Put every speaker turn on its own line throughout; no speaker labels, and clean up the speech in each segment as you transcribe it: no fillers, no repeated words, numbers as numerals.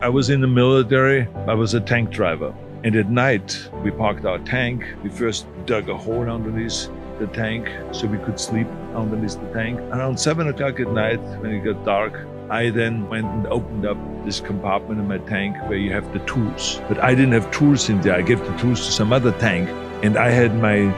I was in the military. I was a tank driver. And at night, we parked our tank. We first dug a hole underneath the tank so we could sleep underneath the tank. Around 7 o'clock at night, when it got dark, I then went and opened up this compartment in my tank where you have the tools. But I didn't have tools in there. I gave the tools to some other tank. And I had my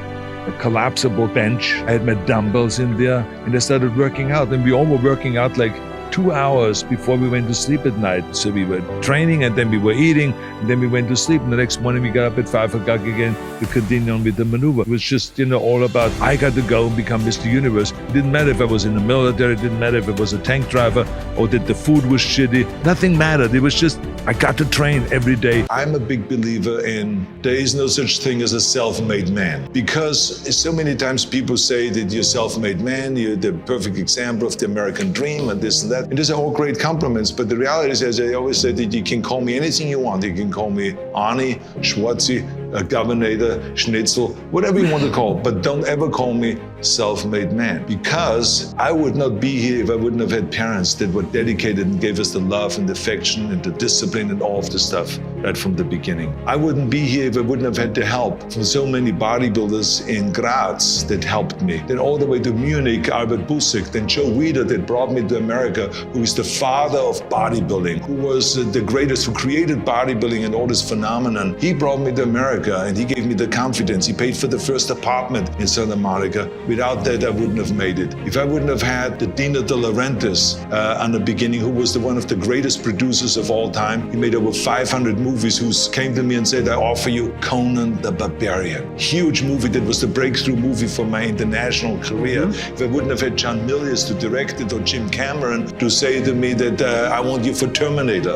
collapsible bench. I had my dumbbells in there. And I started working out. And we all were working out like 2 hours before we went to sleep at night. So we were training, and then we were eating, and then we went to sleep. And the next morning we got up at 5 o'clock again to continue on with the maneuver. It was just, all about, I got to go and become Mr. Universe. It didn't matter if I was in the military. It didn't matter if I was a tank driver or that the food was shitty. Nothing mattered. It was just, I got to train every day.
I'm a big believer in there is no such thing as a self-made man. Because so many times people say that you're a self-made man, you're the perfect example of the American dream and this and that. And these are all great compliments, but the reality is, as I always say, that you can call me anything you want. You can call me Arnie, Schwarzi, Governator, Schnitzel, whatever you want to call, but don't ever call me self-made man, because I would not be here if I wouldn't have had parents that were dedicated and gave us the love and the affection and the discipline and all of the stuff right from the beginning. I wouldn't be here if I wouldn't have had the help from so many bodybuilders in Graz that helped me. Then all the way to Munich, Albert Busek, then Joe Weider that brought me to America, who is the father of bodybuilding, who was the greatest, who created bodybuilding and all this phenomenon. He brought me to America and he gave me the confidence. He paid for the first apartment in Santa Monica. Without that, I wouldn't have made it. If I wouldn't have had the Dino De Laurentiis on the beginning, who was one of the greatest producers of all time. He made over 500 movies, who came to me and said, I offer you Conan the Barbarian. Huge movie that was the breakthrough movie for my international career. If I wouldn't have had John Milius to direct it, or Jim Cameron to say to me that I want you for Terminator,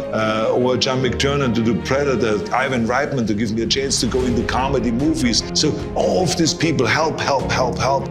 or John McTiernan to do Predator, Ivan Reitman to give me a chance to go into comedy movies. So all of these people help.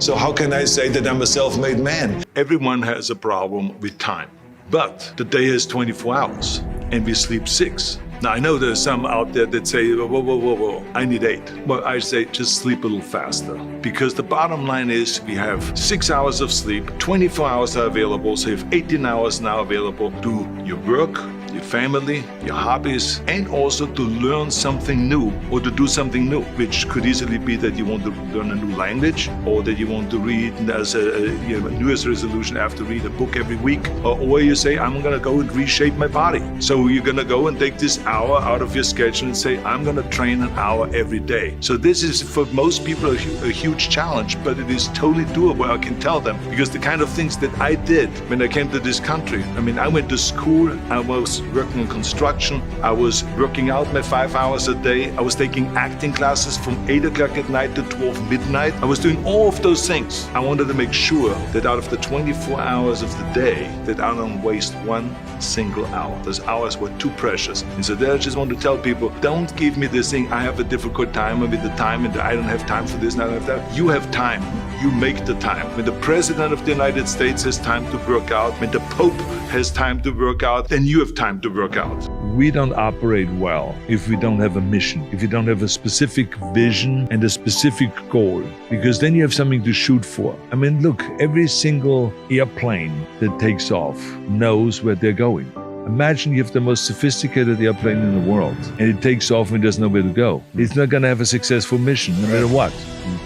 So how can I say that I'm a self-made man?
Everyone has a problem with time, but the day has 24 hours and we sleep 6. Now, I know there's some out there that say, whoa, I need 8. Well, I say just sleep a little faster, because the bottom line is we have 6 hours of sleep, 24 hours are available, so you have 18 hours now available to do your work, your family, your hobbies, and also to learn something new or to do something new, which could easily be that you want to learn a new language, or that you want to read as a New Year's resolution, I have to read a book every week, or you say, I'm going to go and reshape my body. So you're going to go and take this hour out of your schedule and say, I'm going to train an hour every day. So this is for most people a huge challenge, but it is totally doable, I can tell them, because the kind of things that I did when I came to this country, I went to school, I was working in construction, I was working out my 5 hours a day, I was taking acting classes from 8 o'clock at night to 12 midnight. I was doing all of those things. I wanted to make sure that out of the 24 hours of the day, that I don't waste one single hour. Those hours were too precious. And so there I just want to tell people, don't give me this thing, I have a difficult time with the time and I don't have time for this and I don't have that. You have time. You make the time. When the President of the United States has time to work out, when the Pope has time to work out, then you have time to work out. We don't operate well if we don't have a mission, if you don't have a specific vision and a specific goal, because then you have something to shoot for. Look, every single airplane that takes off knows where they're going. Imagine you have the most sophisticated airplane in the world and it takes off and there's nowhere to go. It's not going to have a successful mission, no matter what.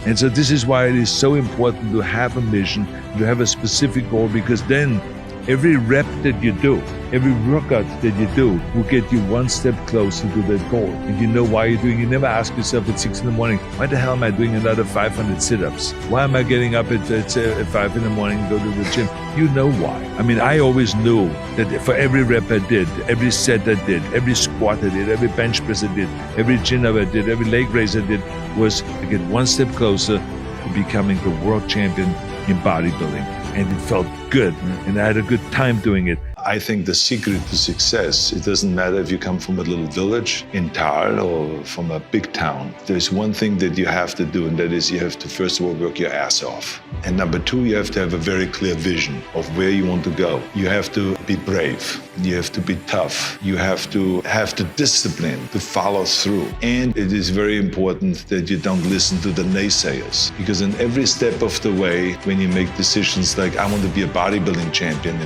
And so this is why it is so important to have a mission, to have a specific goal, because then every rep that you do, every workout that you do will get you one step closer to that goal. And you know why you're doing it. You never ask yourself at 6 in the morning, why the hell am I doing another 500 sit-ups? Why am I getting up at 5 in the morning and go to the gym? You know why. I always knew that for every rep I did, every set I did, every squat I did, every bench press I did, every chin-up I did, every leg raise I did, was to get one step closer to becoming the world champion in bodybuilding. And it felt good, and I had a good time doing it.
I think the secret to success, it doesn't matter if you come from a little village in Thal or from a big town. There's one thing that you have to do, and that is you have to first of all work your ass off. And number 2, you have to have a very clear vision of where you want to go. You have to be brave. You have to be tough. You have to have the discipline to follow through. And it is very important that you don't listen to the naysayers. Because in every step of the way, when you make decisions like, I want to be a bodybuilding champion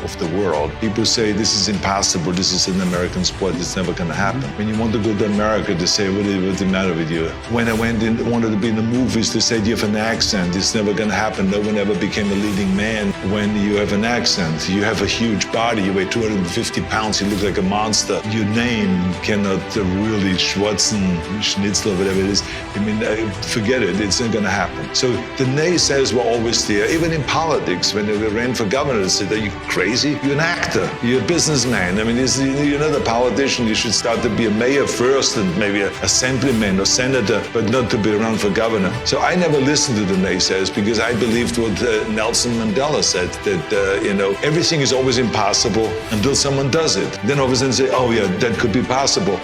of the world, people say, this is impossible. This is an American sport. It's never going to happen. When you want to go to America, they say, what's the matter with you? When I wanted to be in the movies, they said, you have an accent. It's never going to happen. No one ever became a leading man when you have an accent. You have a huge body. You weigh 250 pounds. You look like a monster. Your name cannot really Schnitzel, whatever it is. I mean, forget it. It's not going to happen. So the naysayers were always there. Even in politics, when they ran for governor, they said, are you crazy? You're an actor. You're a businessman. I mean, you're not a politician. You should start to be a mayor first and maybe an assemblyman or senator, but not to be around for governor. So I never listened to the naysayers because I believed what Nelson Mandela said, that, everything is always impossible until someone does it. Then all of a sudden say, oh yeah, that could be possible.